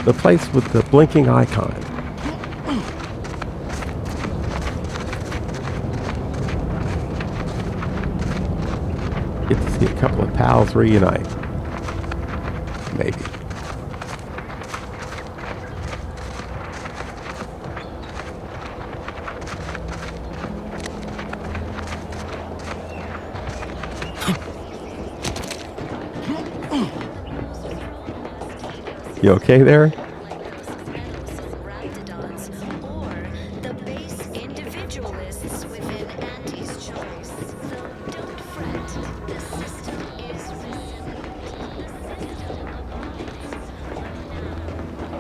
The place with the blinking icon. Get to see a couple of pals reunite. Maybe. You okay there?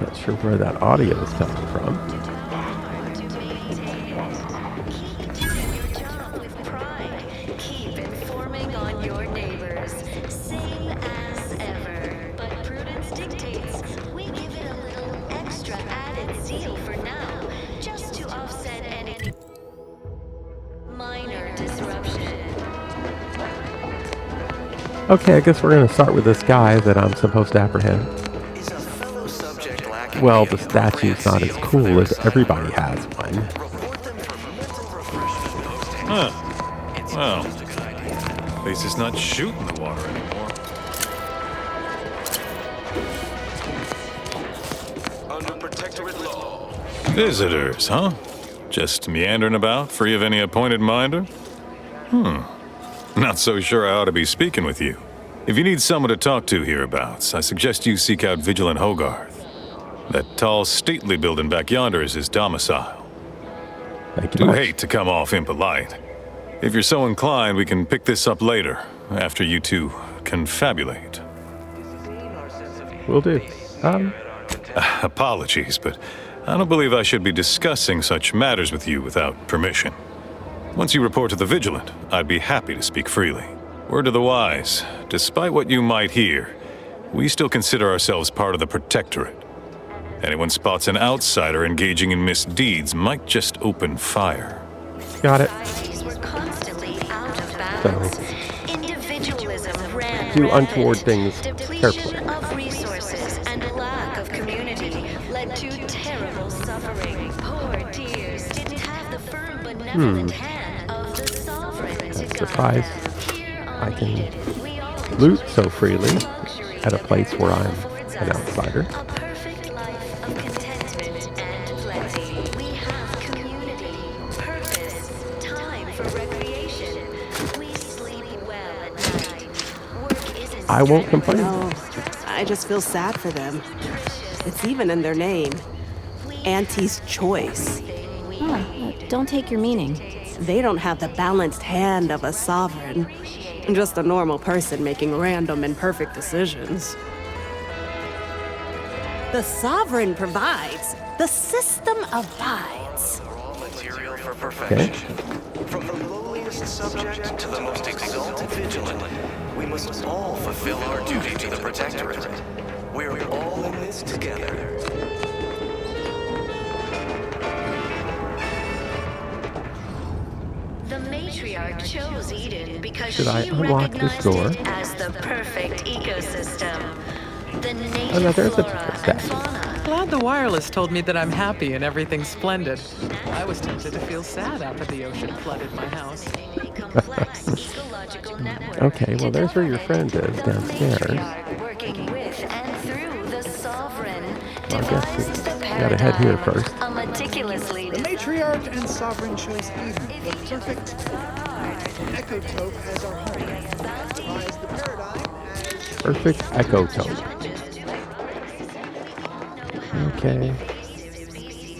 Not sure where that audio is coming from. Okay, I guess we're going to start with this guy that I'm supposed to apprehend. Well, the statue's not as cool as everybody has one. Huh. Well, at least it's not shooting the water anymore. Under protectorate law. Visitors, huh? Just meandering about, free of any appointed minder? Not so sure I ought to be speaking with you. If you need someone to talk to hereabouts, I suggest you seek out Vigilant Hogarth. That tall, stately building back yonder is his domicile. Thank you Do much. hate to come off impolite. If you're so inclined, we can pick this up later, after you two confabulate. Will do. Apologies, but I don't believe I should be discussing such matters with you without permission. Once you report to the Vigilant, I'd be happy to speak freely. Word to the wise, despite what you might hear, we still consider ourselves part of the Protectorate. Anyone spots an outsider engaging in misdeeds might just open fire. Got it. So, do untoward things carefully. Of resources and lack of community led to terrible suffering. Poor dears didn't have the firm benevolent hand of the sovereign to guide Surprised them. I can loot so freely at a place where I'm an outsider. A perfect life of contentment and plenty. We have community, purpose, time for recreation. We sleep well at night. Work isn't I won't complain. No, I just feel sad for them. It's even in their name. Auntie's Choice. Don't take your meaning. They don't have the balanced hand of a sovereign. Just a normal person making random and perfect decisions. The sovereign provides. The system abides. Raw material for perfection. From the lowliest subject to the most exalted vigilant, we must all fulfill our duty to the Protectorate. We're all in this together. The matriarch chose Eden because Should I she unlock this recognized door? it as the perfect ecosystem. The native Oh, no, there's a flora and statue. fauna. Glad the wireless told me that I'm happy and everything's splendid. I was tempted to feel sad after the ocean flooded my house. Complex ecological network Okay, well, there's where your friend is, the downstairs. matriarch working with and through the sovereign Well, I guess devised the we gotta head here paradigm, first. a meticulously The matriarch and sovereign chose Eden, the perfect ecotope as our home. Devised the paradigm as Perfect ecotope. Okay.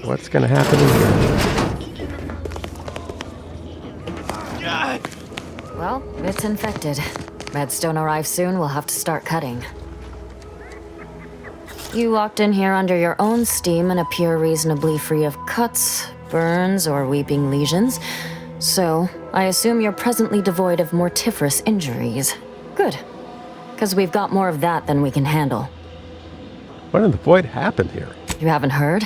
What's gonna happen here? Well, it's infected. Redstone arrives soon, we'll have to start cutting. You walked in here under your own steam and appear reasonably free of cuts, burns, or weeping lesions. So, I assume you're presently devoid of mortiferous injuries. Good. Because we've got more of that than we can handle. What in the void happened here? You haven't heard?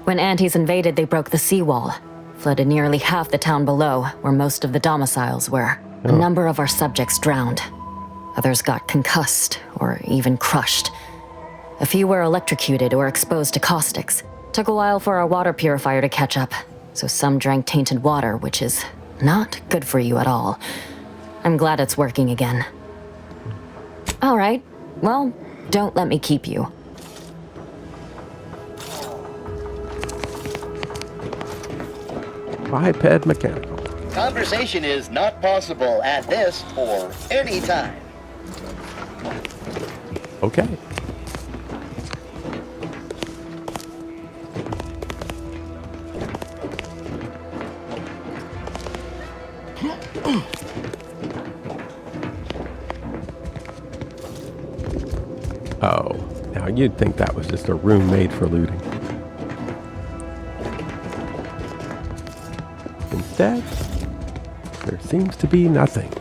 When Antes invaded, they broke the seawall. Flooded nearly half the town below, where most of the domiciles were. A number of our subjects drowned. Others got concussed, or even crushed. A few were electrocuted or exposed to caustics. Took a while for our water purifier to catch up, so some drank tainted water, which is not good for you at all. I'm glad it's working again. All right, well, don't let me keep you. Biped mechanical. Conversation is not possible at this or any time. Okay. Oh, now you'd think that was just a room made for looting. Instead, there seems to be nothing.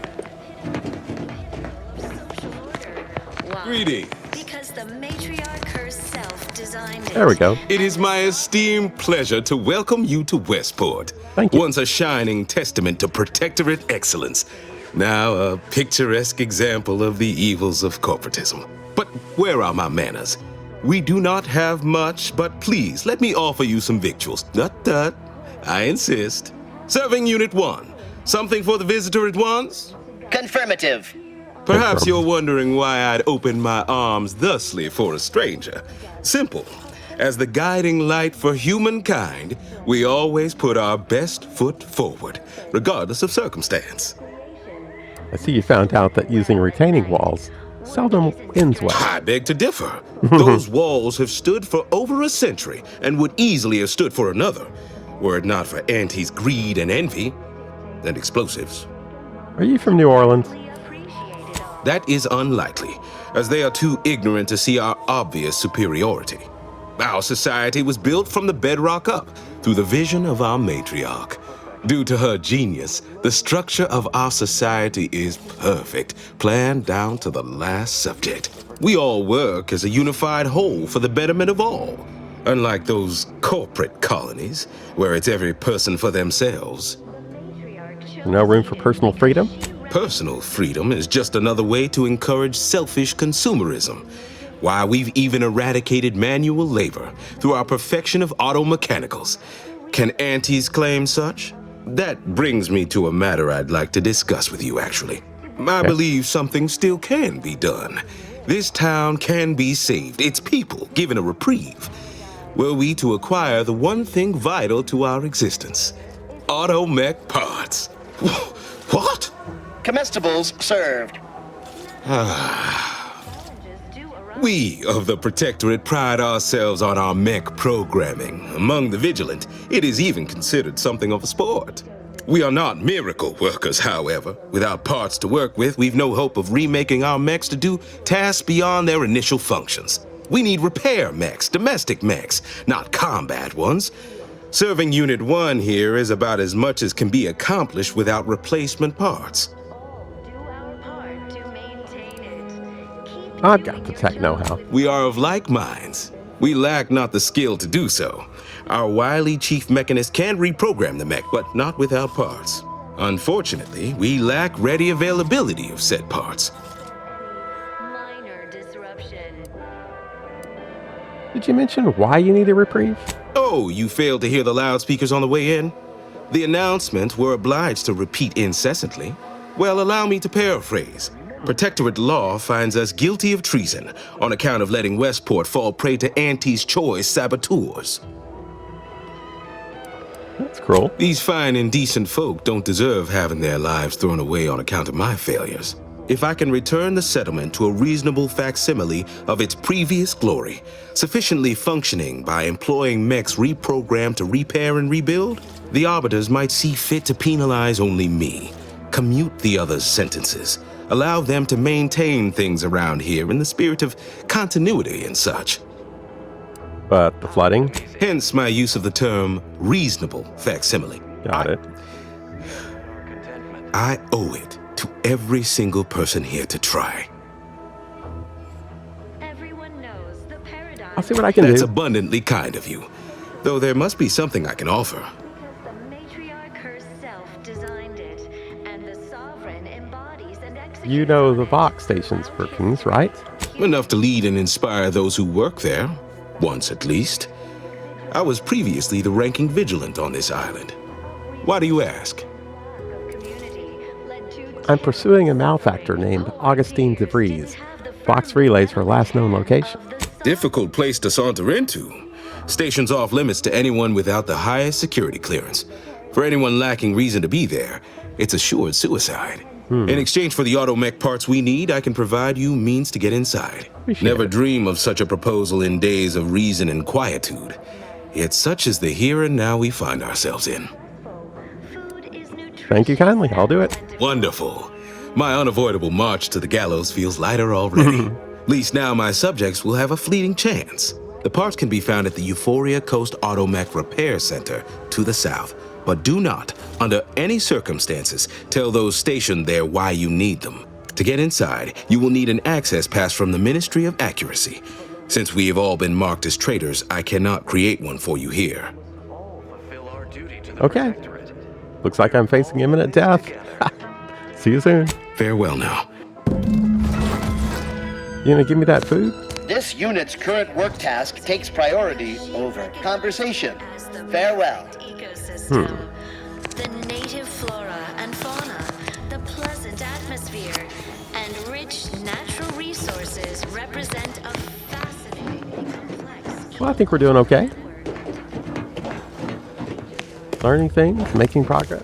Greetings. Because the matriarch herself designed it. There we go. It is my esteemed pleasure to welcome you to Westport. Thank you. Once a shining testament to protectorate excellence. Now a picturesque example of the evils of corporatism. But where are my manners? We do not have much, but please let me offer you some victuals. Tut. I insist. Serving Unit 1. Something for the visitor at once? Confirmative. Perhaps you're wondering why I'd open my arms thusly for a stranger. Simple. As the guiding light for humankind, we always put our best foot forward, regardless of circumstance. I see you found out that using retaining walls seldom ends well. I beg to differ. Those walls have stood for over a century and would easily have stood for another, were it not for Auntie's greed and envy and explosives. Are you from New Orleans? That is unlikely, as they are too ignorant to see our obvious superiority. Our society was built from the bedrock up through the vision of our matriarch. Due to her genius, the structure of our society is perfect, planned down to the last subject. We all work as a unified whole for the betterment of all, unlike those corporate colonies, where it's every person for themselves. No room for personal freedom? Personal freedom is just another way to encourage selfish consumerism. Why we've even eradicated manual labor through our perfection of auto mechanicals. Can aunties claim such? That brings me to a matter I'd like to discuss with you, actually. I believe something still can be done. This town can be saved, its people given a reprieve. Were we to acquire the one thing vital to our existence, auto mech parts. What? Comestibles served. We of the Protectorate pride ourselves on our mech programming. Among the vigilant, it is even considered something of a sport. We are not miracle workers, however. Without parts to work with, we've no hope of remaking our mechs to do tasks beyond their initial functions. We need repair mechs, domestic mechs, not combat ones. Serving Unit 1 here is about as much as can be accomplished without replacement parts. I've got the tech know-how. We are of like minds. We lack not the skill to do so. Our wily chief mechanist can reprogram the mech, but not without parts. Unfortunately, we lack ready availability of said parts. Minor disruption. Did you mention why you need a reprieve? Oh, you failed to hear the loudspeakers on the way in? The announcement we're obliged to repeat incessantly. Well, allow me to paraphrase. Protectorate law finds us guilty of treason on account of letting Westport fall prey to Auntie's choice saboteurs. That's cruel. These fine and decent folk don't deserve having their lives thrown away on account of my failures. If I can return the settlement to a reasonable facsimile of its previous glory, sufficiently functioning by employing mechs reprogrammed to repair and rebuild, the arbiters might see fit to penalize only me, commute the others' sentences, allow them to maintain things around here in the spirit of continuity and such. But the flooding? Hence my use of the term reasonable facsimile. Got it. I owe it to every single person here to try. Everyone knows the paradigm. I'll see what I can That's do. abundantly kind of you. Though there must be something I can offer. The matriarch herself designed it, and the sovereign embodies and executes. You know the Vox station's workings, right? Enough to lead and inspire those who work there, once at least. I was previously the ranking vigilant on this island. Why do you ask? I'm pursuing a malefactor named Augustine DeVries. Fox Relay's her last known location. Difficult place to saunter into. Station's off limits to anyone without the highest security clearance. For anyone lacking reason to be there, it's assured suicide. In exchange for the automech parts we need, I can provide you means to get inside. Never dream of such a proposal in days of reason and quietude. Yet such is the here and now we find ourselves in. Thank you kindly. I'll do it. Wonderful. My unavoidable march to the gallows feels lighter already. At least now my subjects will have a fleeting chance. The parts can be found at the Euphoria Coast Automech Repair Center to the south. But do not, under any circumstances, tell those stationed there why you need them. To get inside, you will need an access pass from the Ministry of Accuracy. Since we have all been marked as traitors, I cannot create one for you here. Okay. Looks like I'm facing imminent death. See you soon. Farewell now. You gonna give me that food? This unit's current work task takes priority over conversation. Farewell. The native flora and fauna, the pleasant atmosphere, and rich natural resources represent a fascinating complex. Well, I think we're doing okay. Learning things, making progress.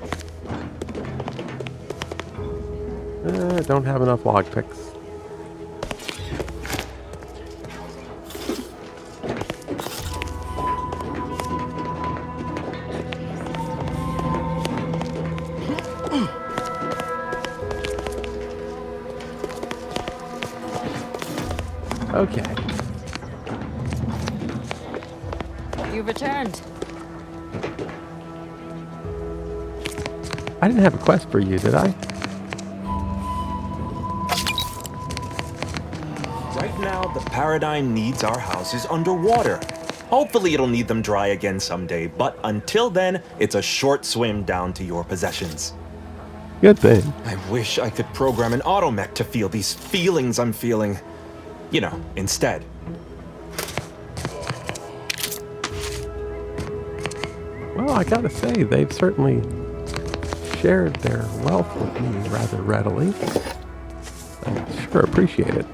Don't have enough log picks. Okay. You've returned. I didn't have a quest for you, did I? Right now, the Paradigm needs our houses underwater. Hopefully it'll need them dry again someday, but until then, it's a short swim down to your possessions. Good thing. I wish I could program an automech to feel these feelings I'm feeling. You know, instead. Well, I gotta say, they've certainly shared their wealth with me rather readily. I sure appreciate it.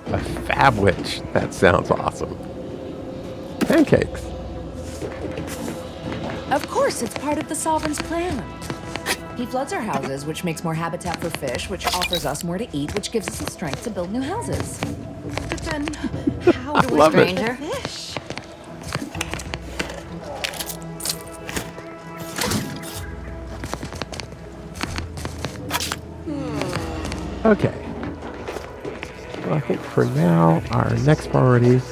A fab witch. That sounds awesome. Pancakes. Of course, it's part of the Sovereign's plan. He floods our houses, which makes more habitat for fish, which offers us more to eat, which gives us the strength to build new houses. But then, how do we feed the fish? Okay. Well, I think for now, our next priority is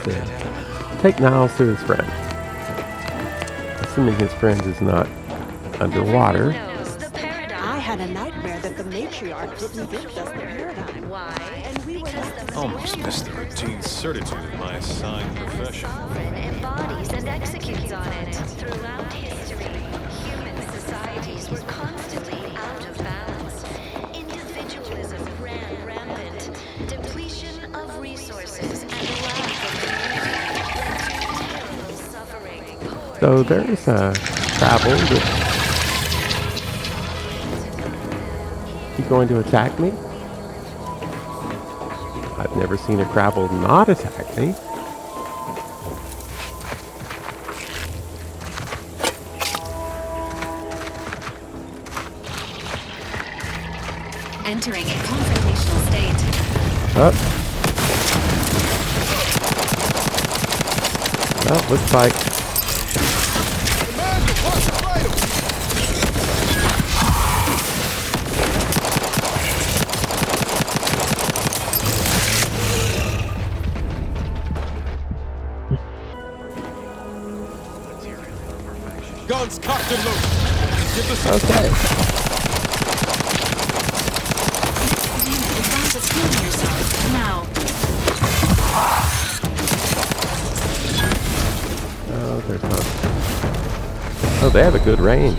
to take Niles to his friend. Assuming his friend is not underwater. I had a nightmare that the matriarch didn't give us the paradigm. Why? And we were Almost missed the routine certitude of my assigned profession. Sovereign embodies and executes on it. Throughout history, human societies were constantly out of balance. Individualism ran rampant. Depletion of resources and lack of community led to terrible suffering. So there's a travel. He going to attack me? I've never seen a Crabble not attack me. Entering a confrontational state. Oh. Well, looks like Guns cocked and loaded. Get the okay. Advance its healing yourself now. they have a good range.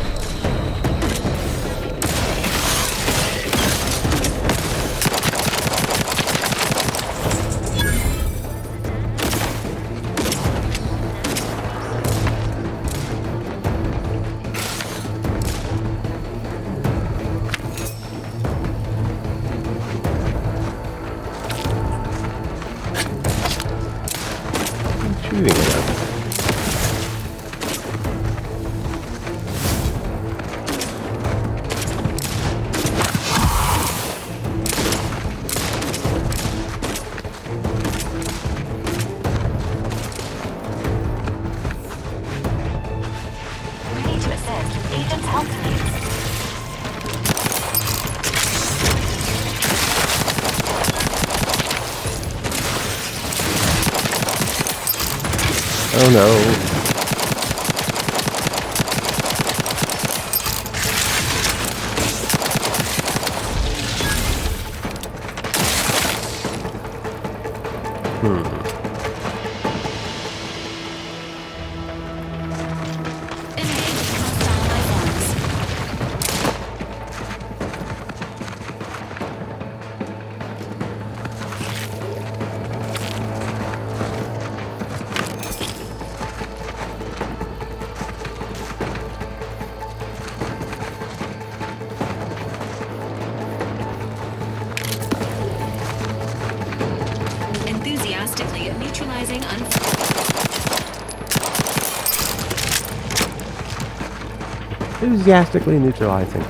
Shooting at them. Ready to assist with agent's health needs. Oh no. Enthusiastically neutralizing Enthusiastically neutralizing.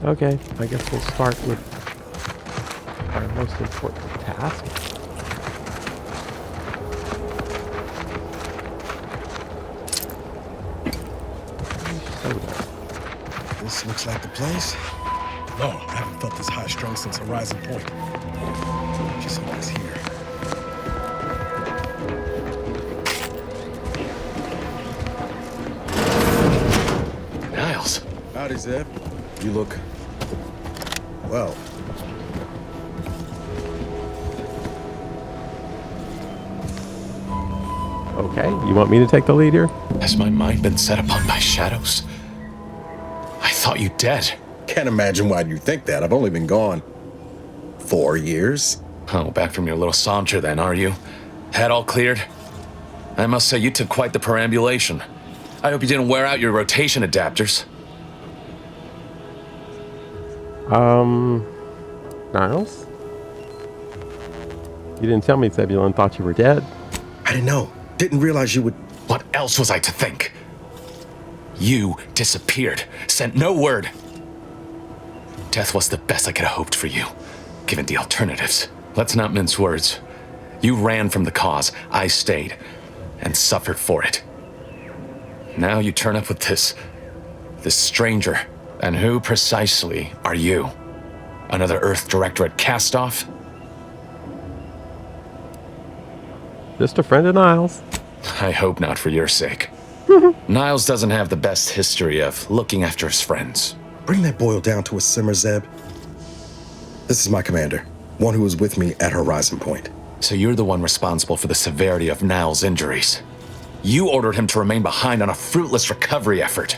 Okay, I guess we'll start with our most important task. This looks like the place. No, I haven't felt this high-strung since Horizon Point. Just hope it's here. Niles. Howdy, Zeb. You look... well. Okay, you want me to take the lead here? Has my mind been set upon by shadows? I thought you dead. Can't imagine why you think that. I've only been gone 4 years. Oh, back from your little saunter then, are you? Head all cleared? I must say you took quite the perambulation. I hope you didn't wear out your rotation adapters. Niles? You didn't tell me Zebulon thought you were dead. I didn't know. Didn't realize you would... What else was I to think? You disappeared, sent no word. Death was the best I could have hoped for you, given the alternatives. Let's not mince words. You ran from the cause, I stayed, and suffered for it. Now you turn up with this stranger. And who precisely are you? Another Earth Directorate cast-off? Just a friend of Niles. I hope not for your sake. Niles doesn't have the best history of looking after his friends. Bring that boil down to a simmer, Zeb. This is my commander, one who was with me at Horizon Point. So you're the one responsible for the severity of Niles' injuries. You ordered him to remain behind on a fruitless recovery effort.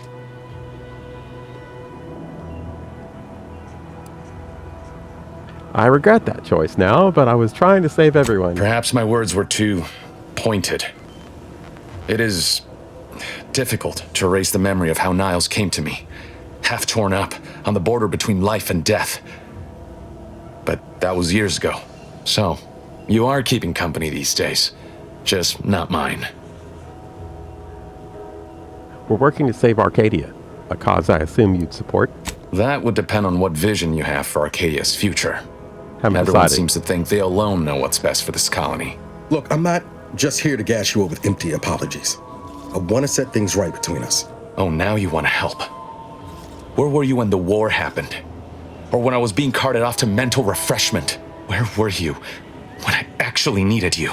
I regret that choice now, but I was trying to save everyone. Perhaps my words were too pointed. It is difficult to erase the memory of how Niles came to me, half torn up, on the border between life and death. But that was years ago. So, you are keeping company these days. Just not mine. We're working to save Arcadia, a cause I assume you'd support. That would depend on what vision you have for Arcadia's future. Haven't Everyone decided. seems to think they alone know what's best for this colony. Look, I'm not just here to gas you up with empty apologies. I want to set things right between us. Oh, now you want to help. Where were you when the war happened? Or when I was being carted off to mental refreshment? Where were you when I actually needed you?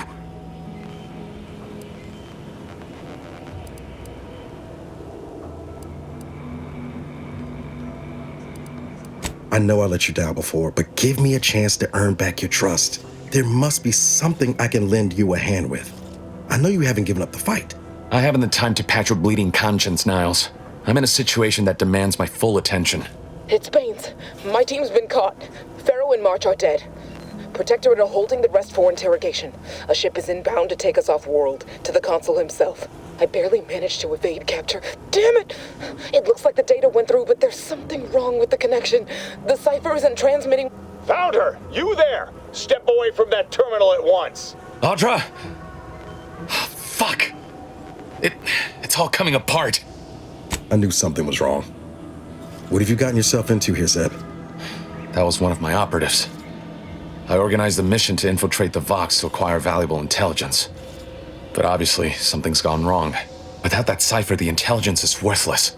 I know I let you down before, but give me a chance to earn back your trust. There must be something I can lend you a hand with. I know you haven't given up the fight. I haven't the time to patch your bleeding conscience, Niles. I'm in a situation that demands my full attention. It's Baines. My team's been caught. Pharaoh and March are dead. Protectorate are holding the rest for interrogation. A ship is inbound to take us off-world, to the consul himself. I barely managed to evade capture. Damn it! It looks like the data went through, but there's something wrong with the connection. The cipher isn't transmitting. Found her! You there! Step away from that terminal at once! Audra! Fuck! It's all coming apart. I knew something was wrong. What have you gotten yourself into here, Zeb? That was one of my operatives. I organized a mission to infiltrate the Vox to acquire valuable intelligence. But obviously, something's gone wrong. Without that cipher, the intelligence is worthless.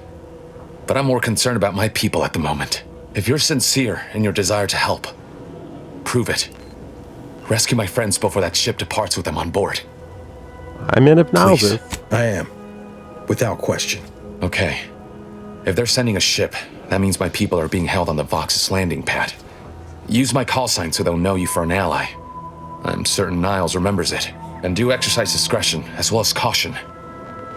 But I'm more concerned about my people at the moment. If you're sincere in your desire to help, prove it. Rescue my friends before that ship departs with them on board. I'm in hypnosis. Please. I am. Without question. Okay. If they're sending a ship, that means my people are being held on the Vox's landing pad. Use my call sign so they'll know you for an ally. I'm certain Niles remembers it. And do exercise discretion, as well as caution.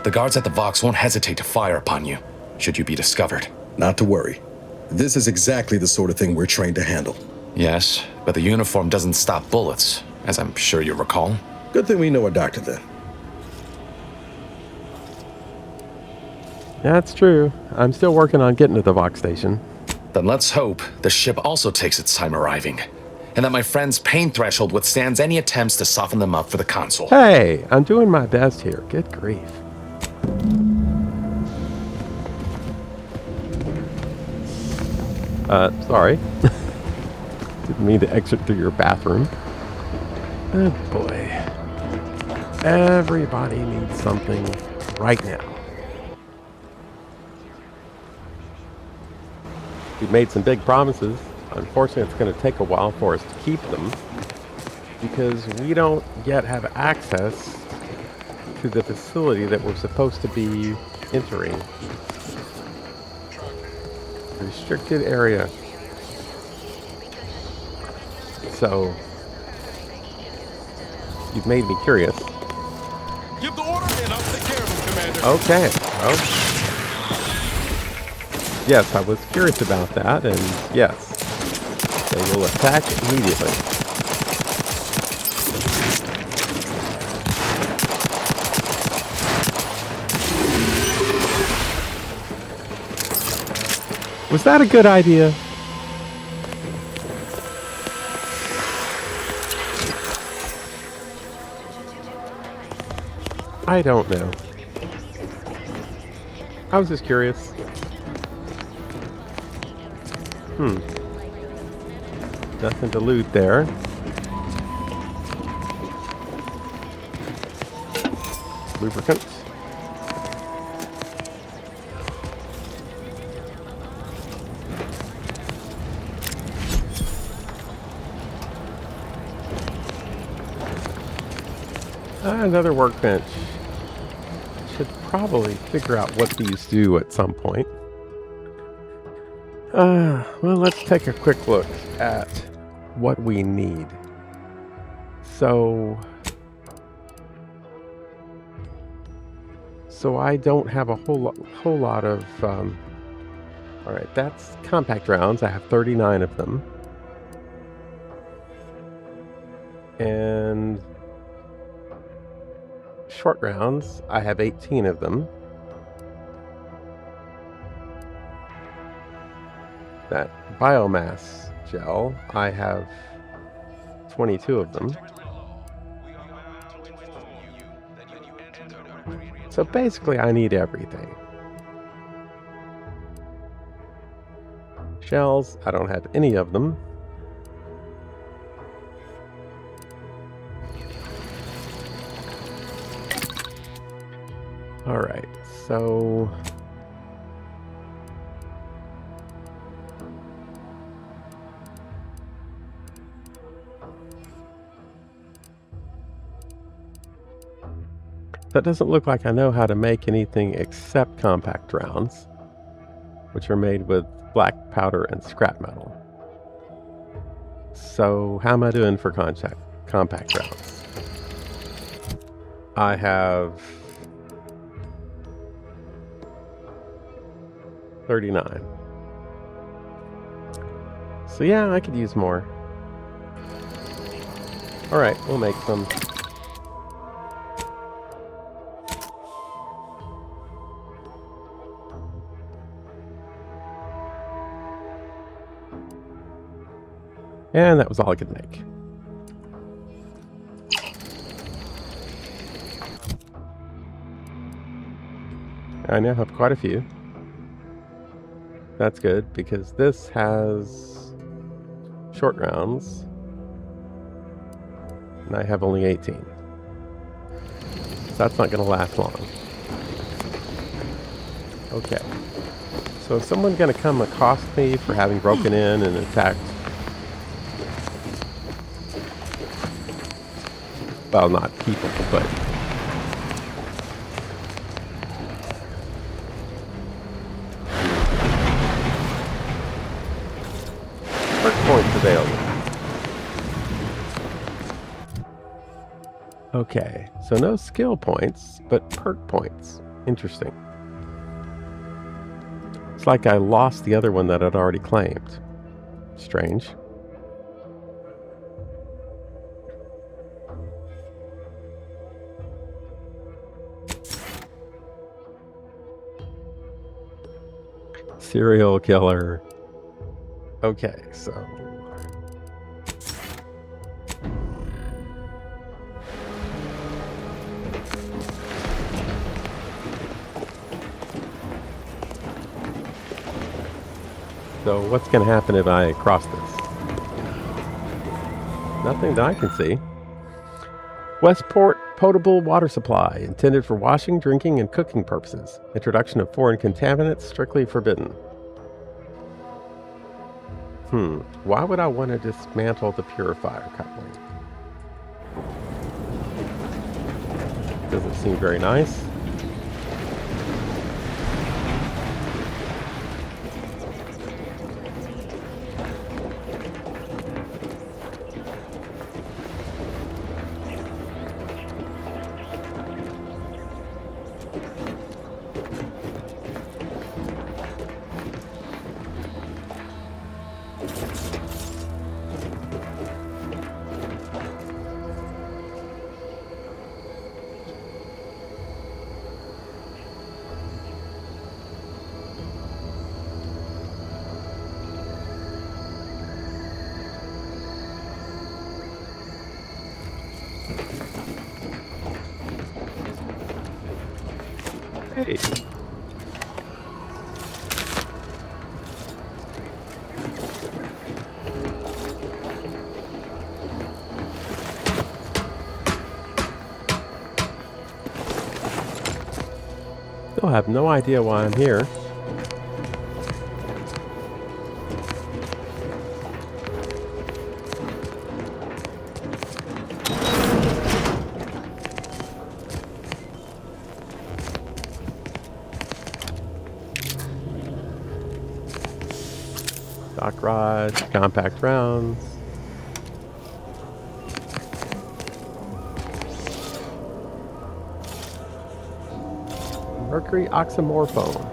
The guards at the Vox won't hesitate to fire upon you, should you be discovered. Not to worry. This is exactly the sort of thing we're trained to handle. Yes, but the uniform doesn't stop bullets, as I'm sure you recall. Good thing we know a doctor then. That's true. I'm still working on getting to the Vox station. Then let's hope the ship also takes its time arriving, and that my friend's pain threshold withstands any attempts to soften them up for the consul. Hey, I'm doing my best here. Good grief. Sorry. Didn't mean to exit through your bathroom. Oh boy. Everybody needs something right now. We've made some big promises. Unfortunately, it's going to take a while for us to keep them because we don't yet have access to the facility that we're supposed to be entering. Restricted area. So, you've made me curious. Give the order and I'll take care of him, Commander. Okay. Well, yes, I was curious about that, and yes, they will attack immediately. Was that a good idea? I don't know. I was just curious. Nothing to loot there. Lubricant. Another workbench. Should probably figure out what these do at some point. Well, let's take a quick look at what we need. So I don't have a whole lot of. All right, that's compact rounds. I have 39 of them, and short rounds. I have 18 of them. That biomass gel, I have 22 of them. So basically I need everything. Shells, I don't have any of them. Alright, so that doesn't look like I know how to make anything except compact rounds, which are made with black powder and scrap metal. so how am I doing for compact rounds? I have 39. So yeah, I could use more. Alright, we'll make some. And that was all I could make. I now have quite a few. That's good, because this has short rounds. And I have only 18. So that's not going to last long. Okay. So is someone going to come accost me for having broken in and attacked? Well, not people, but... perk points available. Okay, so no skill points, but perk points. Interesting. It's like I lost the other one that I'd already claimed. Strange. Serial killer. Okay, so... So what's going to happen if I cross this? Nothing that I can see. Westport potable water supply, intended for washing, drinking, and cooking purposes. Introduction of foreign contaminants strictly forbidden. Why would I want to dismantle the purifier coupling? Doesn't seem very nice. Hey. Still have no idea why I'm here. Dock rod, compact rounds. Mercury oxymorphone.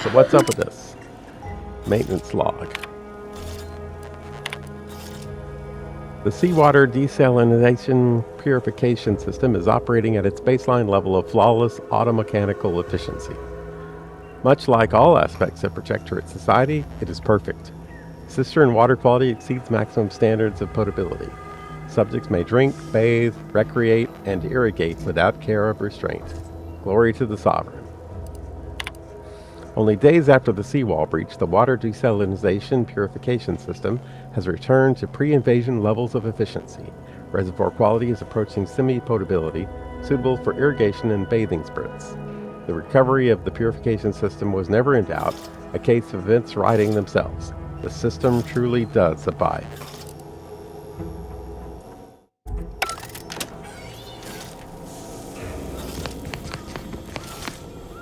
So what's up with this? Maintenance log. The seawater desalination purification system is operating at its baseline level of flawless automechanical efficiency. Much like all aspects of Protectorate society, it is perfect. Cistern water quality exceeds maximum standards of potability. Subjects may drink, bathe, recreate, and irrigate without care of restraint. Glory to the Sovereign. Only days after the seawall breach, the water desalination purification system has returned to pre-invasion levels of efficiency. Reservoir quality is approaching semi-potability, suitable for irrigation and bathing sprints. The recovery of the purification system was never in doubt, a case of events writing themselves. The system truly does abide.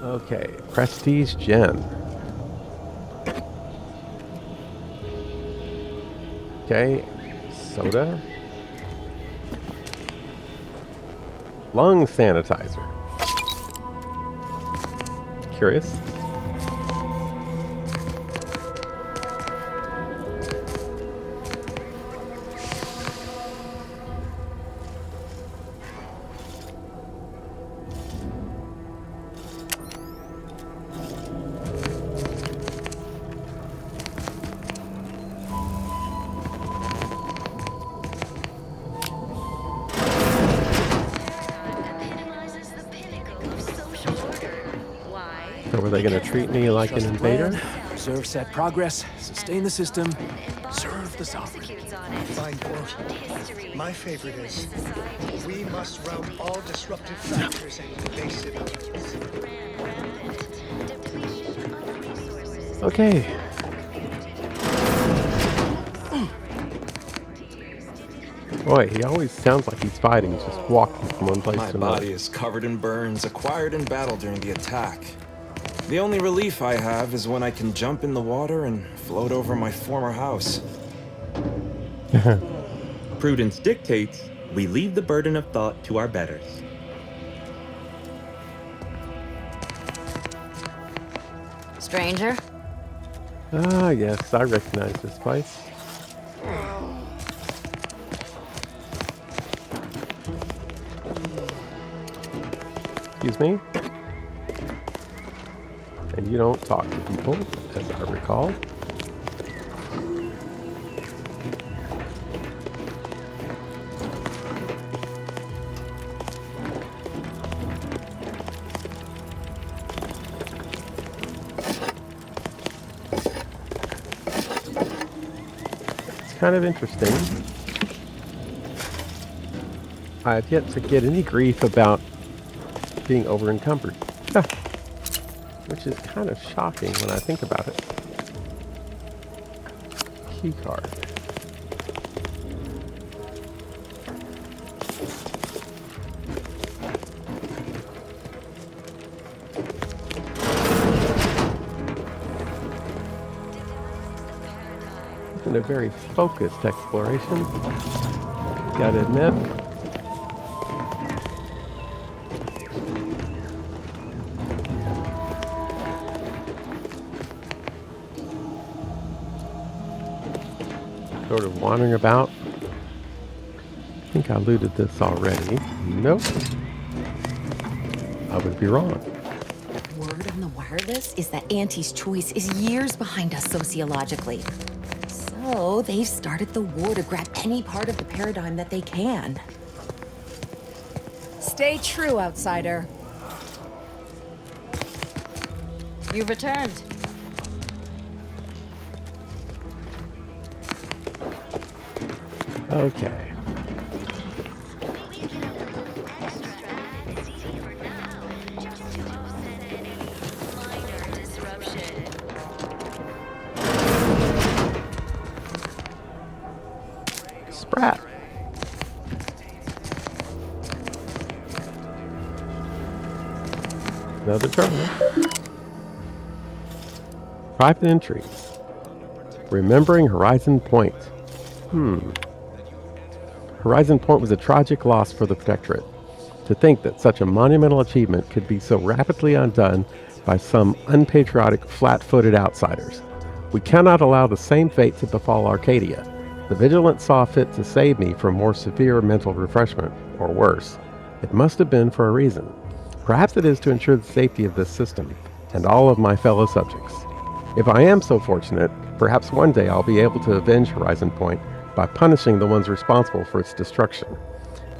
Okay, Prestige Gen. Okay, soda. Lung sanitizer. Curious. So were they going to treat me like an invader? Preserve set progress, sustain the system, serve the sovereign. Fine quote. My favorite is, we must rout all disruptive factors and invasive elements. Okay. Boy, he always sounds like he's fighting, just walking from one place My to another. body is covered in burns acquired in battle during the attack. The only relief I have is when I can jump in the water and float over my former house. Prudence dictates we leave the burden of thought to our betters. Stranger? Ah, yes, I recognize this place. Excuse me? And you don't talk to people, as I recall. It's kind of interesting. I have yet to get any grief about being over-encumbered. Which is kind of shocking when I think about it. Key card. It's been a very focused exploration. Gotta admit. Sort of wandering about. I think I looted this already. Nope. I would be wrong. Word on the wireless is that Auntie's choice is years behind us sociologically. So they've started the war to grab any part of the paradigm that they can. Stay true, outsider. You've returned. Okay. Sprat. Another terminal. Private entries. Remembering Horizon Point. Horizon Point was a tragic loss for the Protectorate. To think that such a monumental achievement could be so rapidly undone by some unpatriotic, flat-footed outsiders. We cannot allow the same fate to befall Arcadia. The Vigilant saw fit to save me from more severe mental refreshment, or worse. It must have been for a reason. Perhaps it is to ensure the safety of this system, and all of my fellow subjects. If I am so fortunate, perhaps one day I'll be able to avenge Horizon Point by punishing the ones responsible for its destruction,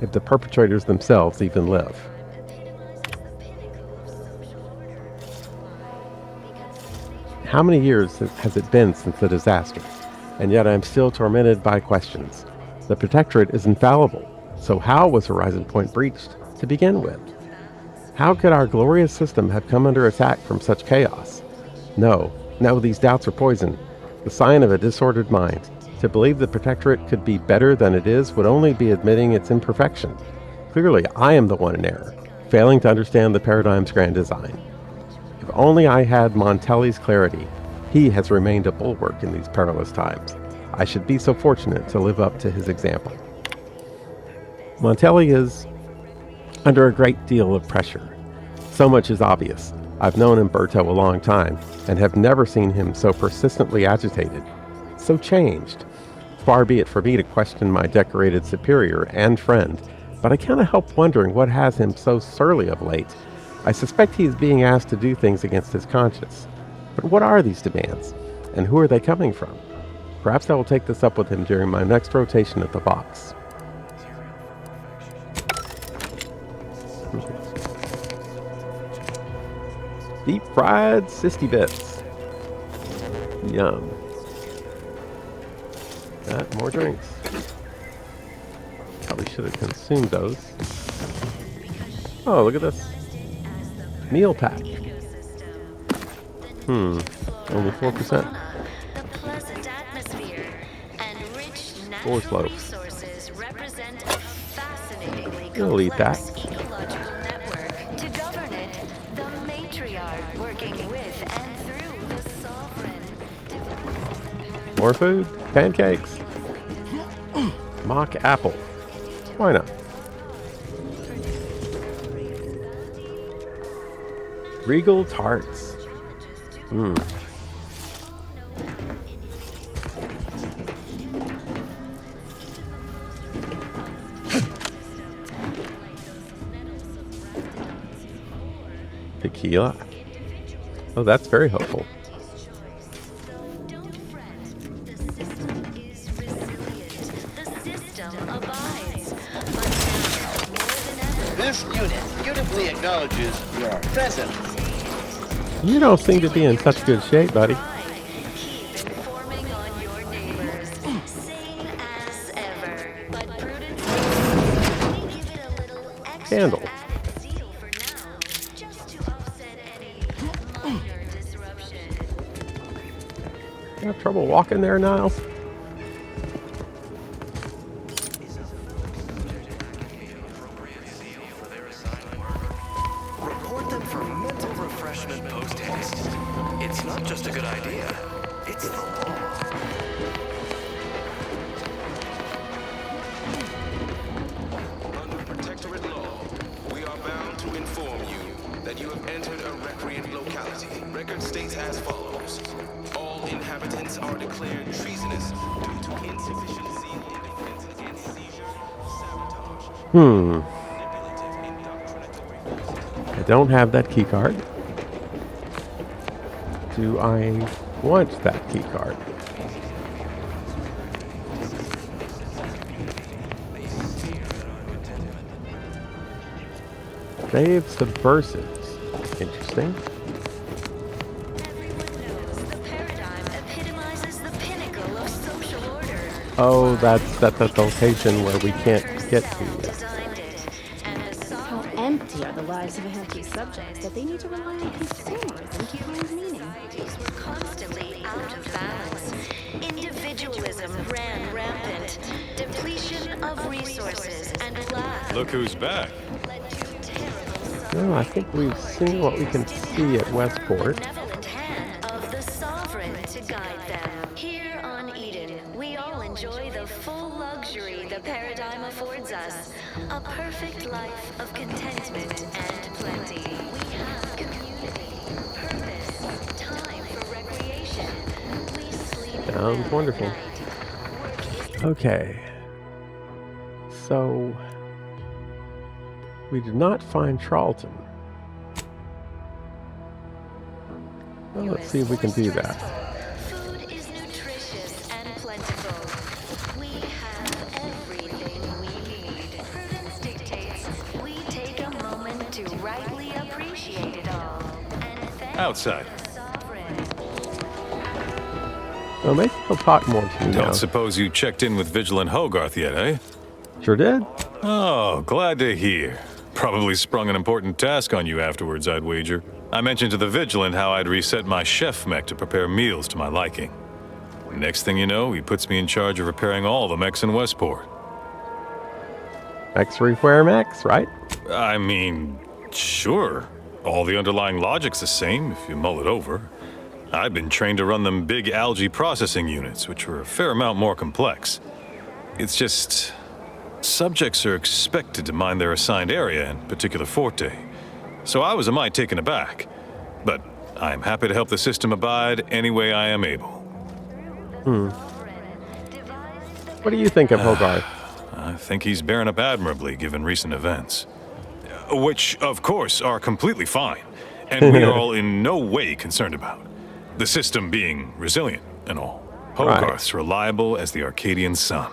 if the perpetrators themselves even live. How many years has it been since the disaster? And yet I'm still tormented by questions. The Protectorate is infallible, so how was Horizon Point breached to begin with? How could our glorious system have come under attack from such chaos? No, these doubts are poison, the sign of a disordered mind. To believe the Protectorate could be better than it is would only be admitting its imperfection. Clearly, I am the one in error, failing to understand the paradigm's grand design. If only I had Montelli's clarity. He has remained a bulwark in these perilous times. I should be so fortunate to live up to his example. Montelli is under a great deal of pressure. So much is obvious. I've known Umberto a long time and have never seen him so persistently agitated, so changed. Far be it for me to question my decorated superior and friend, but I cannot help wondering what has him so surly of late. I suspect he is being asked to do things against his conscience. But what are these demands, and who are they coming from? Perhaps I will take this up with him during my next rotation at the box. Deep fried Sisty Bits. Yum. More drinks. Probably should have consumed those. Oh, look at this. Meal pack. Only 4%. Force loaf. We'll eat that. More food? Pancakes. Mock apple. Why not? Regal tarts. Tequila. Oh, that's very hopeful. This unit beautifully acknowledges your presence. You don't seem to be in such good shape, buddy. Candle. You have trouble walking there, Niles? Report them for mental refreshment post-haste. It's not just a good idea, it's the law. Under Protectorate law, we are bound to inform you that you have entered a recreant locality. Record states as follows. All inhabitants are declared treasonous due to insufficiency in defense against seizure, sabotage. I don't have that key card. Do I want that key card? Save subversives. Interesting. Oh, that's the location where we can't get to yet. How empty are the lives of happy subjects that they need to rely on consumerism to find meaning? Were constantly out of balance. Individualism ran rampant. Depletion of resources and lack. Look who's back. No, I think we've seen what we can see at Westport. Of the sovereign to guide them. Here on Eden, we all enjoy the full luxury the paradigm affords us. A perfect life of contentment and plenty. We have community, purpose, time for recreation. We sleep Sounds wonderful. Okay. So, we did not find Charlton. Well, let's see if we can do that. Food is nutritious and plentiful. We have everything we need. Prudence dictates we take a moment to rightly appreciate it all. And thank Outside. Well, maybe he'll talk more to me now. Don't suppose you checked in with Vigilant Hogarth yet, eh? Sure did. Oh, glad to hear. Probably sprung an important task on you afterwards, I'd wager. I mentioned to the Vigilant how I'd reset my chef mech to prepare meals to my liking. Next thing you know, he puts me in charge of repairing all the mechs in Westport. X-Require mechs, right? I mean, sure. All the underlying logic's the same if you mull it over. I'd been trained to run them big algae processing units, which were a fair amount more complex. It's just... subjects are expected to mind their assigned area and particular forte. So I was a mite taken aback. But I'm happy to help the system abide any way I am able. What do you think of Hogarth? I think he's bearing up admirably given recent events. Which, of course, are completely fine. And we are all in no way concerned about. The system being resilient and all. Hogarth's reliable as the Arcadian sun.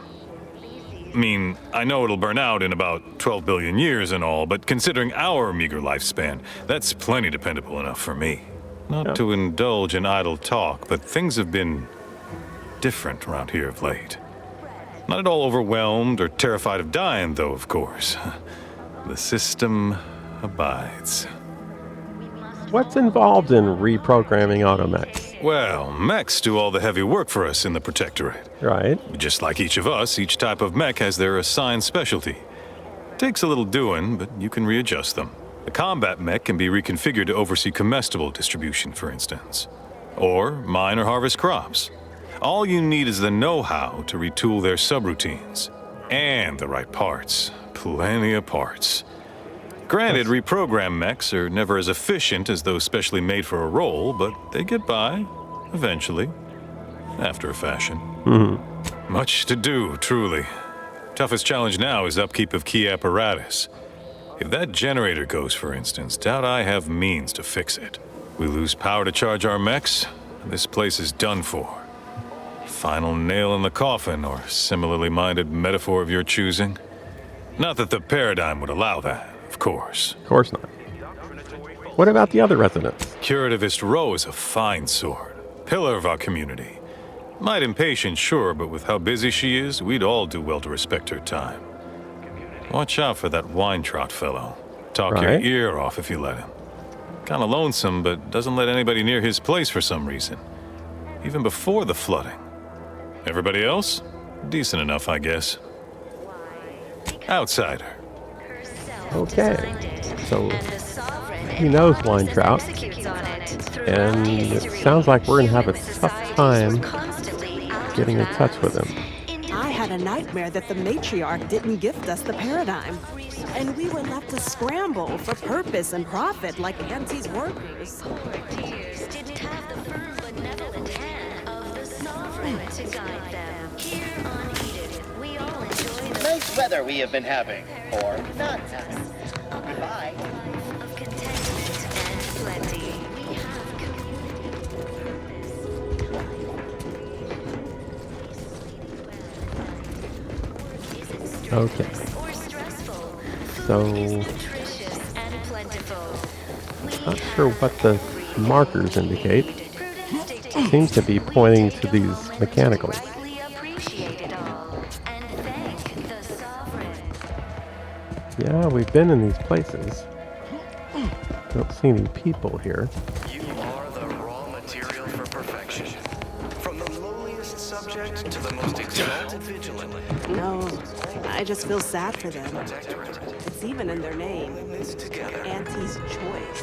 I mean, I know it'll burn out in about 12 billion years and all, but considering our meager lifespan, that's plenty dependable enough for me. Not to indulge in idle talk, but things have been different around here of late. Not at all overwhelmed or terrified of dying, though, of course. The system abides. What's involved in reprogramming automechs? Well, mechs do all the heavy work for us in the Protectorate. Right. Just like each of us, each type of mech has their assigned specialty. Takes a little doing, but you can readjust them. The combat mech can be reconfigured to oversee comestible distribution, for instance. Or mine or harvest crops. All you need is the know-how to retool their subroutines. And the right parts. Plenty of parts. Granted, reprogrammed mechs are never as efficient as those specially made for a role, but they get by, eventually, after a fashion. Much to do, truly. Toughest challenge now is upkeep of key apparatus. If that generator goes, for instance, doubt I have means to fix it. We lose power to charge our mechs, this place is done for. Final nail in the coffin, or similarly minded metaphor of your choosing. Not that the paradigm would allow that. Of course. Of course not. What about the other residents? Curativist Row is a fine sword. Pillar of our community. Might impatient, sure, but with how busy she is, we'd all do well to respect her time. Watch out for that Weintraut fellow. Talk your ear off if you let him. Kinda lonesome, but doesn't let anybody near his place for some reason. Even before the flooding. Everybody else? Decent enough, I guess. Outsider. Okay, so he knows Weintraut, and it sounds like we're going to have a tough time getting in touch with him. I had a nightmare that the matriarch didn't gift us the paradigm, and we were left to scramble for purpose and profit like Auntie's workers. Didn't have the firm benevolent hand of the sovereign to guide them. Here unheeded, we all enjoy the Nice weather we have been having, or not having. Goodbye. of contentment and plenty. We have Okay. So, not sure what the markers indicate. Seems to be pointing to these mechanicals. Yeah, we've been in these places. Don't see any people here. You are the raw material for perfection. From the lowliest subject to the most exalted vigilant. No, I just feel sad for them. It's even in their name. Auntie's choice.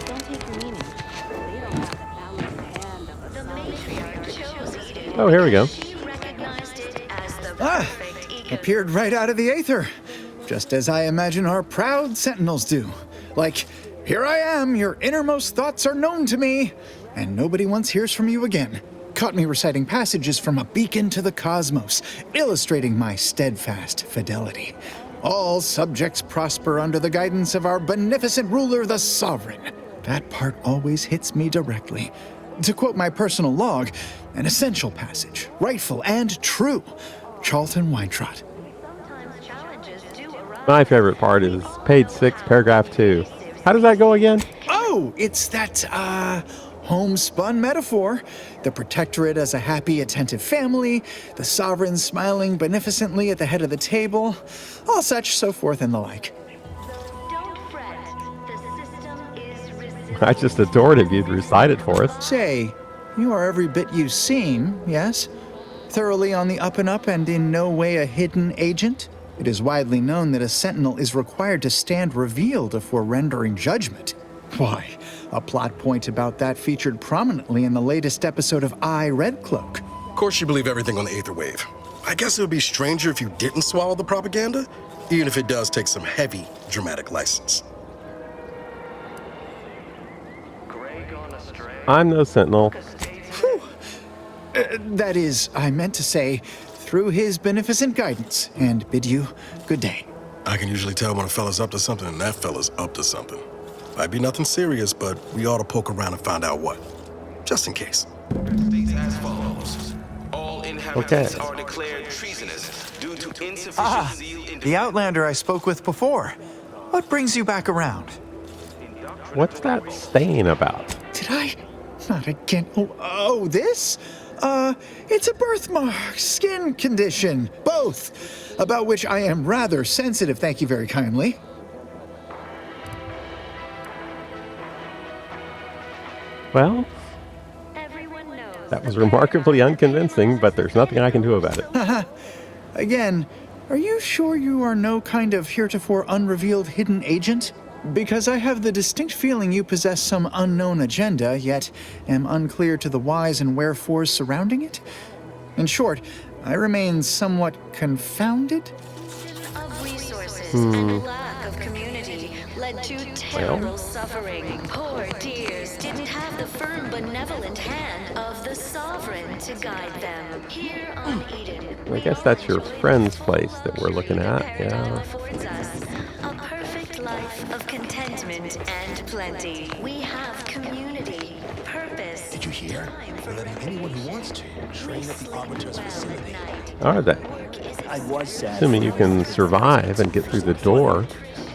Don't take the meaning. They don't have the balanced hand of a sovereign. Oh, here we go. Appeared right out of the aether. Just as I imagine our proud sentinels do. Like, here I am, your innermost thoughts are known to me, and nobody once hears from you again. Caught me reciting passages from a beacon to the cosmos, illustrating my steadfast fidelity. All subjects prosper under the guidance of our beneficent ruler, the sovereign. That part always hits me directly. To quote my personal log, an essential passage, rightful and true. Charlton Weintraut. My favorite part is page 6, paragraph 2. How does that go again? Oh, it's that, homespun metaphor. The protectorate as a happy, attentive family, the sovereign smiling beneficently at the head of the table, all such, so forth and the like. I just adored if you'd recite it for us. Say, you are every bit you seem, yes? Thoroughly on the up and up and in no way a hidden agent? It is widely known that a sentinel is required to stand revealed before rendering judgment. Why, a plot point about that featured prominently in the latest episode of I, Red Cloak. Of course you believe everything on the Aether Wave. I guess it would be stranger if you didn't swallow the propaganda, even if it does take some heavy dramatic license. I'm no sentinel. That is, I meant to say, through his beneficent guidance, and bid you good day. I can usually tell when a fella's up to something, and that fella's up to something. Might be nothing serious, but we ought to poke around and find out what. Just in case. As follows. All inhabitants are declared treasonous due to insufficient zeal in The Outlander I spoke with before. What brings you back around? What's that stain about? Did I? Not again. Oh, this? It's a birthmark, skin condition, both, about which I am rather sensitive, thank you very kindly. Well, that was remarkably unconvincing, but there's nothing I can do about it. Again, are you sure you are no kind of heretofore unrevealed hidden agent? Because I have the distinct feeling you possess some unknown agenda, yet am unclear to the whys and wherefores surrounding it. In short, I remain somewhat confounded. Of resources and lack of community led to terrible suffering. Poor dears didn't have the firm, benevolent hand of the sovereign to guide them. Here on Eden, I guess that's your friend's place that we're looking at, yeah. affords us a perfect life of contentment and plenty. We have community, purpose. Did you hear? They're letting anyone who wants to train at the Arbiter's facility. Are they? I was sad. Assuming you can survive and get through the door.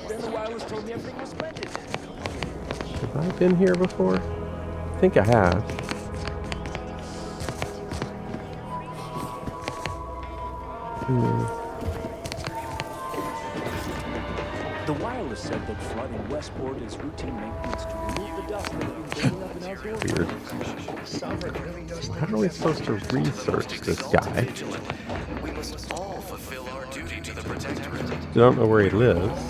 Then the wireless told me everything was splendid. Have I been here before? I think I have. The wireless said that flooding Westport is routine maintenance to remove the dust that has been building up in our buildings. Weird. How are we supposed to research this guy? We must all fulfill our duty to the Protectorate. Don't know where he lives.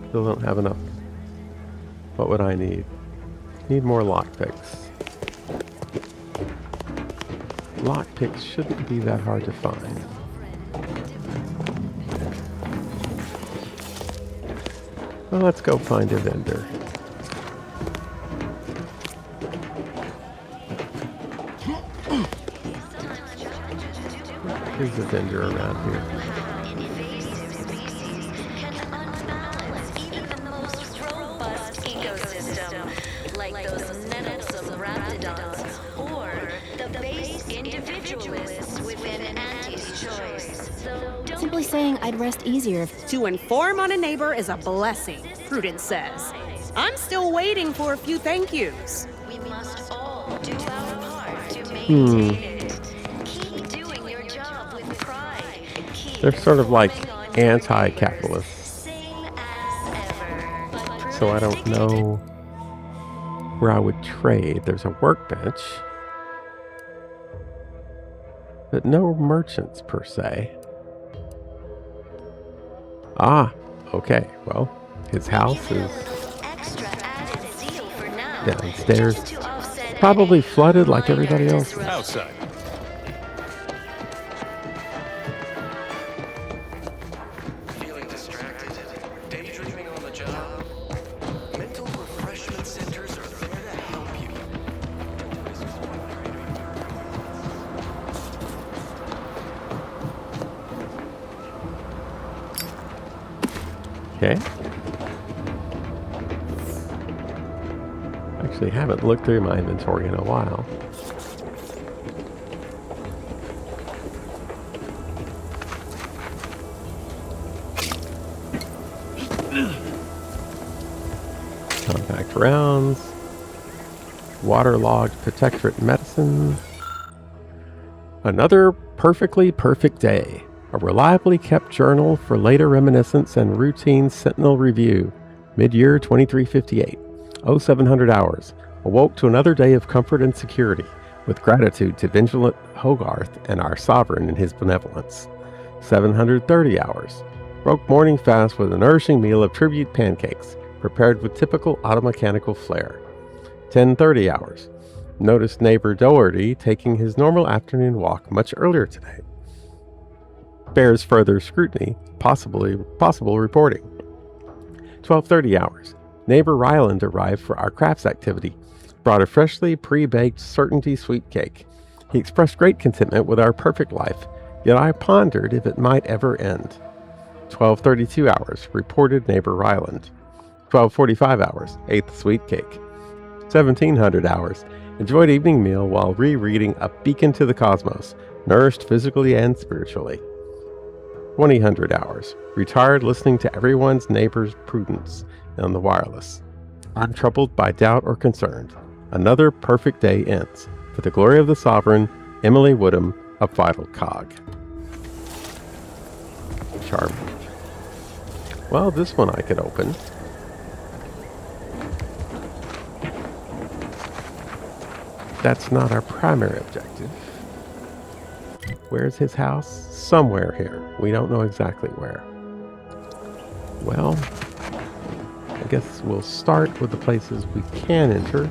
Still don't have enough. What would I need? Need more lockpicks. Lockpicks shouldn't be that hard to find. Well, let's go find a vendor. Here's a vendor around here. Like those nettlesome raptidons, or the base individualists within Auntie's choice. So Simply saying I'd rest easier if... To inform on a neighbor is a blessing, Prudence says. I'm still waiting for a few thank yous. we must all do our part to maintain it. Keep doing your job with pride. Keep They're sort of like anti-capitalists. So I don't know where I would trade. There's a workbench, but no merchants per se. Ah, okay. Well, his house is downstairs. Probably flooded like everybody else. Outside. Feeling distracted, daydreaming on the job. Mental refreshment centers are there to help you. Okay. Actually, haven't looked through my inventory in a while. Compact rounds. Waterlogged protectorate medicine. Another perfectly perfect day. A reliably kept journal for later reminiscence and routine sentinel review. Mid-year 2358. 0700 hours. Awoke to another day of comfort and security, with gratitude to vigilant Hogarth and our sovereign in his benevolence. 730 hours. Broke morning fast with a nourishing meal of tribute pancakes, prepared with typical automechanical flair. 10:30 hours. Noticed neighbor Doherty taking his normal afternoon walk much earlier today. Bears further scrutiny, possible reporting. 12:30 hours. Neighbor Ryland arrived for our crafts activity, brought a freshly pre-baked certainty sweet cake. He expressed great contentment with our perfect life, yet I pondered if it might ever end. 12:32 hours. Reported neighbor Ryland. 12:45 hours. Ate the sweet cake. 1700 hours. Enjoyed evening meal while rereading A Beacon to the Cosmos, nourished physically and spiritually. 2000 hours. Retired listening to everyone's neighbor's prudence on the wireless. Untroubled by doubt or concern. Another perfect day ends. For the glory of the sovereign, Emily Woodham, a vital cog. Charming. Well, this one I could open. That's not our primary objective. Where's his house? Somewhere here. We don't know exactly where. Well, I guess we'll start with the places we can enter.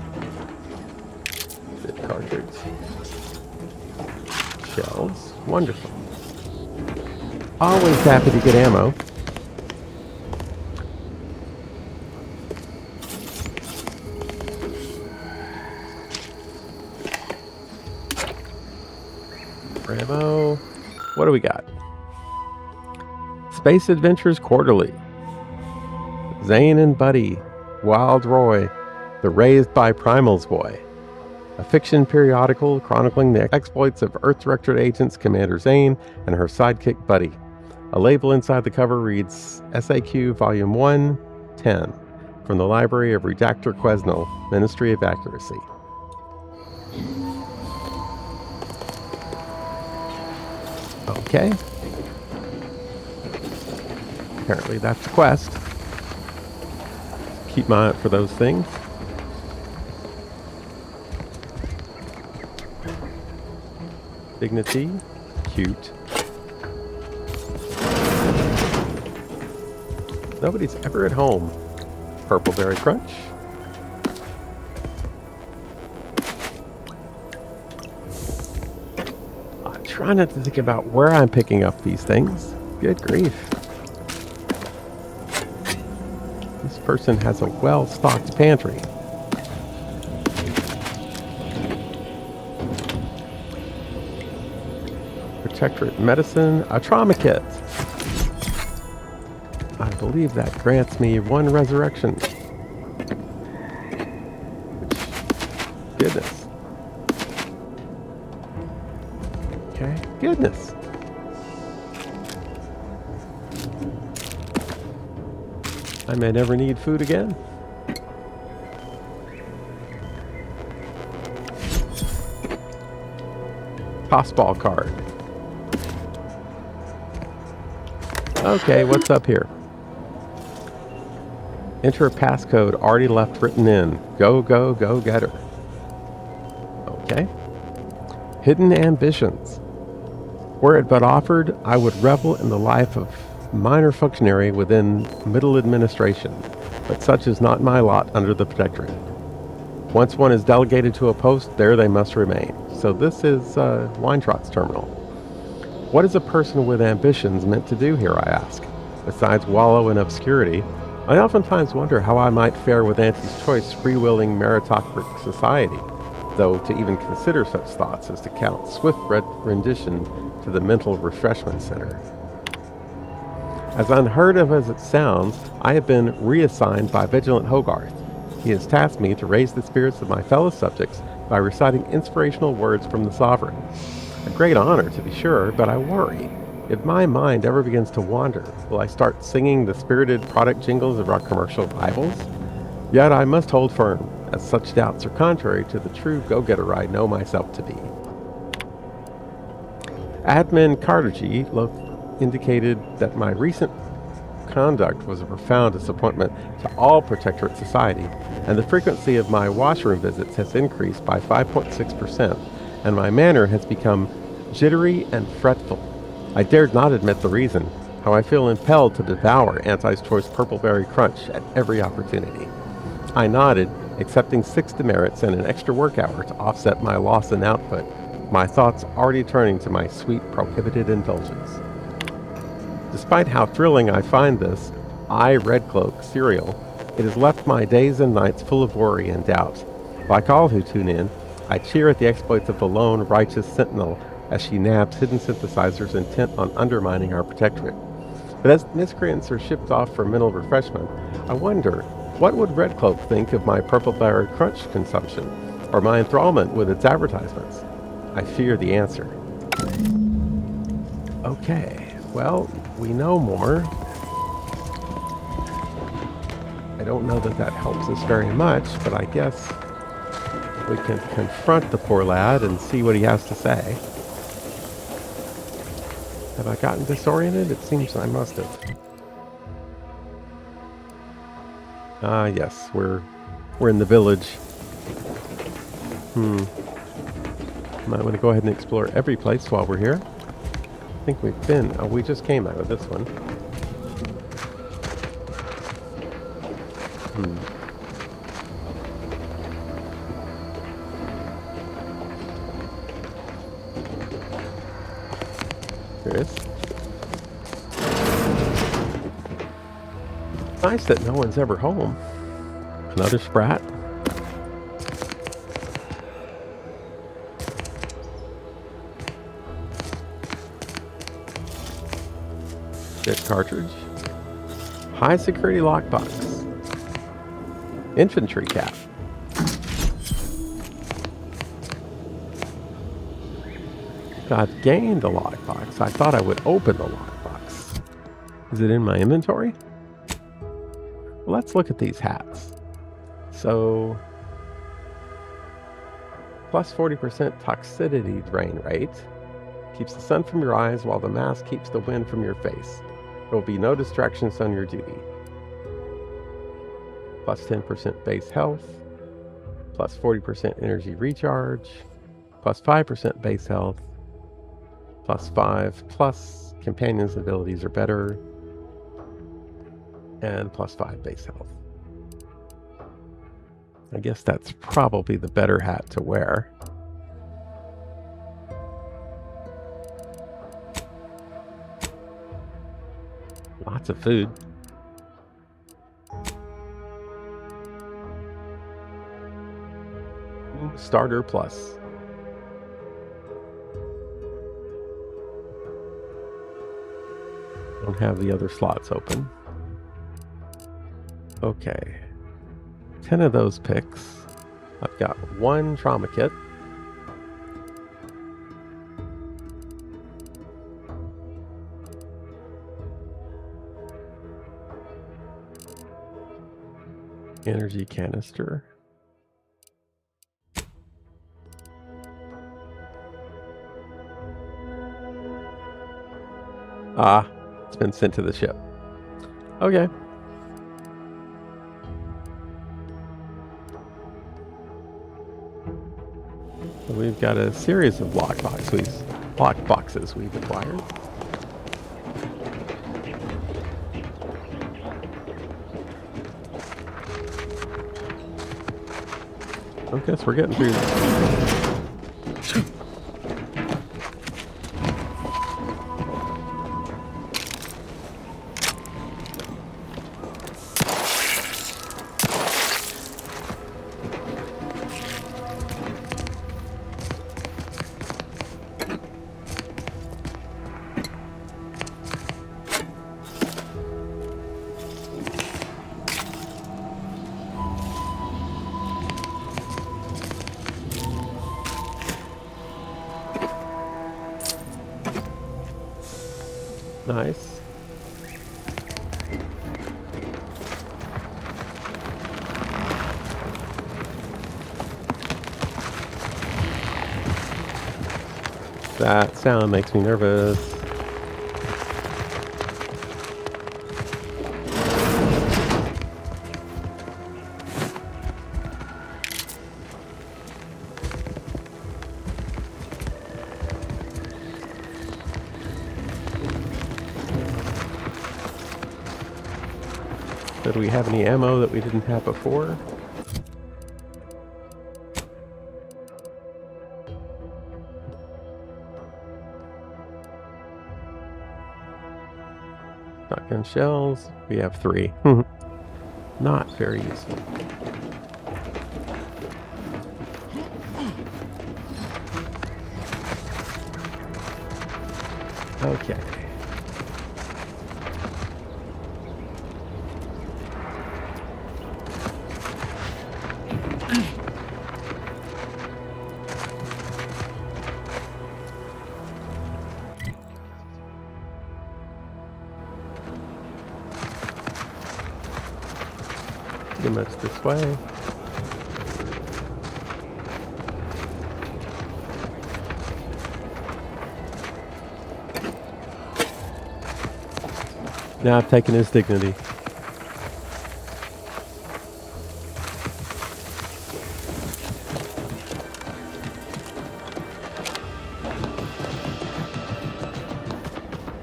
Zip cartridge. Shells. Wonderful. Always happy to get ammo. Ammo. What do we got? Space Adventures Quarterly. Zane and Buddy. Wild Roy. The Raised by Primals Boy. A fiction periodical chronicling the exploits of Earth Directorate agents Commander Zane and her sidekick Buddy. A label inside the cover reads SAQ Volume 1, 10, from the Library of Redactor Quesnel, Ministry of Accuracy. Okay. Apparently that's a quest. Keep my eye out for those things. Dignity. Cute. Nobody's ever at home. Purple Berry Crunch. I try not to think about where I'm picking up these things. Good grief. This person has a well-stocked pantry. Protectorate Medicine, a trauma kit. I believe that grants me 1 resurrection. Goodness. Okay, goodness. I may never need food again. Tossball card. Okay, what's up here? Enter a passcode already left written in. Go, go, go getter. Okay. Hidden ambitions. Were it but offered, I would revel in the life of minor functionary within middle administration, but such is not my lot under the Protectorate. Once one is delegated to a post, there they must remain. So this is Weintraub's terminal. What is a person with ambitions meant to do here, I ask? Besides wallow in obscurity, I oftentimes wonder how I might fare with Auntie's Choice free-willing meritocratic society, though to even consider such thoughts as to count swift rendition to the mental refreshment center. As unheard of as it sounds, I have been reassigned by Vigilant Hogarth. He has tasked me to raise the spirits of my fellow subjects by reciting inspirational words from the Sovereign. A great honor, to be sure, but I worry. If my mind ever begins to wander, will I start singing the spirited product jingles of our commercial rivals? Yet I must hold firm, as such doubts are contrary to the true go-getter I know myself to be. Admin Cartergy indicated that my recent conduct was a profound disappointment to all Protectorate society, and the frequency of my washroom visits has increased by 5.6%, and my manner has become jittery and fretful. I dared not admit the reason, how I feel impelled to devour Auntie's Choice Purpleberry Crunch at every opportunity. I nodded, accepting 6 demerits and an extra work hour to offset my loss in output, my thoughts already turning to my sweet prohibited indulgence. Despite how thrilling I find this Red Cloak cereal, it has left my days and nights full of worry and doubt. Like all who tune in, I cheer at the exploits of the lone righteous sentinel as she nabs hidden synthesizers intent on undermining our protectorate. But as miscreants are shipped off for mental refreshment, I wonder, what would Red Cloak think of my Purpleberry Crunch consumption, or my enthrallment with its advertisements? I fear the answer. Okay, well, we know more. I don't know that that helps us very much, but I guess we can confront the poor lad and see what he has to say. Have I gotten disoriented? It seems I must have. Ah, yes, we're in the village. Might want to go ahead and explore every place while we're here. I think we've been... Oh, we just came out of this one. There is. Nice that no one's ever home. Another sprat. Bit cartridge. High security lockbox. Infantry cap. I've gained a lockbox. I thought I would open the lockbox. Is it in my inventory? Well, let's look at these hats. So, plus 40% toxicity drain rate. Keeps the sun from your eyes while the mask keeps the wind from your face. There will be no distractions on your duty. Plus 10% base health. Plus 40% energy recharge. Plus 5% base health. Plus 5. Plus companions' abilities are better. And plus 5 base health. I guess that's probably the better hat to wear. Lots of food. Starter plus. Don't have the other slots open. Okay. 10 of those picks. I've got 1 trauma kit. Energy canister. Ah, it's been sent to the ship. Okay. So we've got a series of lockboxes we've acquired. I guess we're getting through this. Nice. That sound makes me nervous. So do we have any ammo that we didn't have before? Shotgun shells. We have 3. Not very useful. Okay. Pretty much this way. Now I've taken his dignity.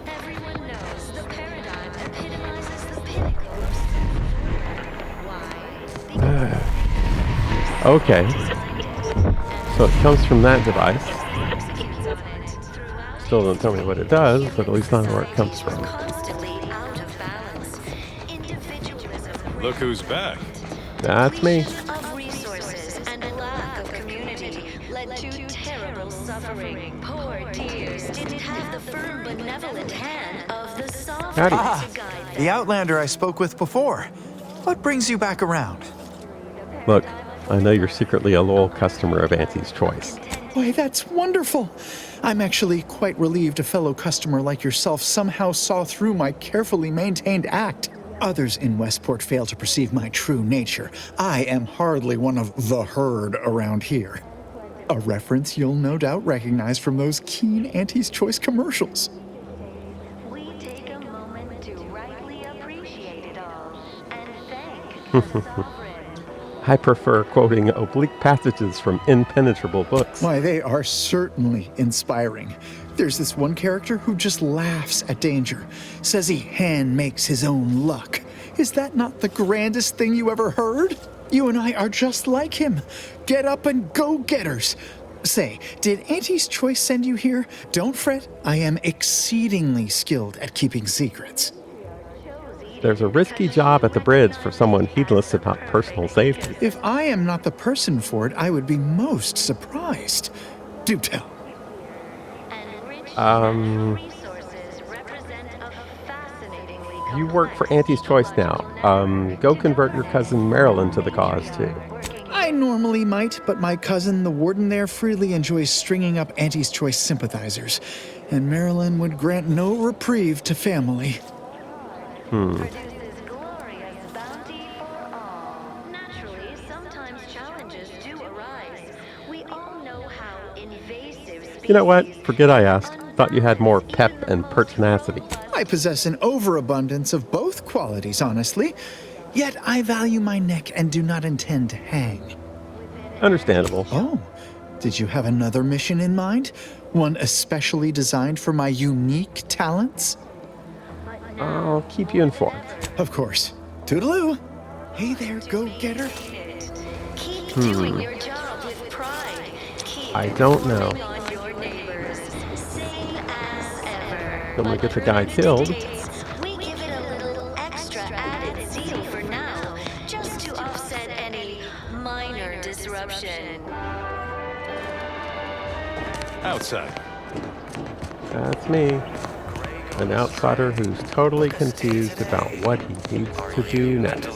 Everyone knows the paradigm epitomizes the pinnacle of why? Okay. So it comes from that device. Still don't tell me what it does, but at least I know where it comes from. Look who's back. That's me. Of resources and a lack of community led to terrible suffering. Poor dears didn't have the firm, benevolent hand of the sovereign Ah, to guide them. the Outlander I spoke with before. What brings you back around? Look, I know you're secretly a loyal customer of Auntie's Choice. Why, that's wonderful. I'm actually quite relieved a fellow customer like yourself somehow saw through my carefully maintained act. Others in Westport fail to perceive my true nature. I am hardly one of the herd around here. A reference you'll no doubt recognize from those keen Auntie's Choice commercials. We take a moment to rightly appreciate it all and thank I prefer quoting oblique passages from impenetrable books. Why, they are certainly inspiring. There's this one character who just laughs at danger, says he hand makes his own luck. Is that not the grandest thing you ever heard? You and I are just like him. Get up and go-getters. Say, did Auntie's Choice send you here? Don't fret, I am exceedingly skilled at keeping secrets. There's a risky job at the bridge for someone heedless about personal safety. If I am not the person for it, I would be most surprised. Do tell. You work for Auntie's Choice now. Go convert your cousin Marilyn to the cause, too. I normally might, but my cousin, the warden there, freely enjoys stringing up Auntie's Choice sympathizers, and Marilyn would grant no reprieve to family. Naturally, sometimes challenges do arise. We all know how invasive You know what? Forget I asked. Thought you had more pep and pertinacity. I possess an overabundance of both qualities, honestly. Yet I value my neck and do not intend to hang. Understandable. Oh, did you have another mission in mind? One especially designed for my unique talents? I'll keep you informed. Of course. Toodaloo. Hey there, go-getter. Keep doing your job with pride. Keep I don't know. on your neighbors. Same as ever. Don't want to get the guy killed. We give it a little extra added zeal for now, just to offset any minor disruption. Outside. That's me. An outsider who's totally confused about what he needs to do next.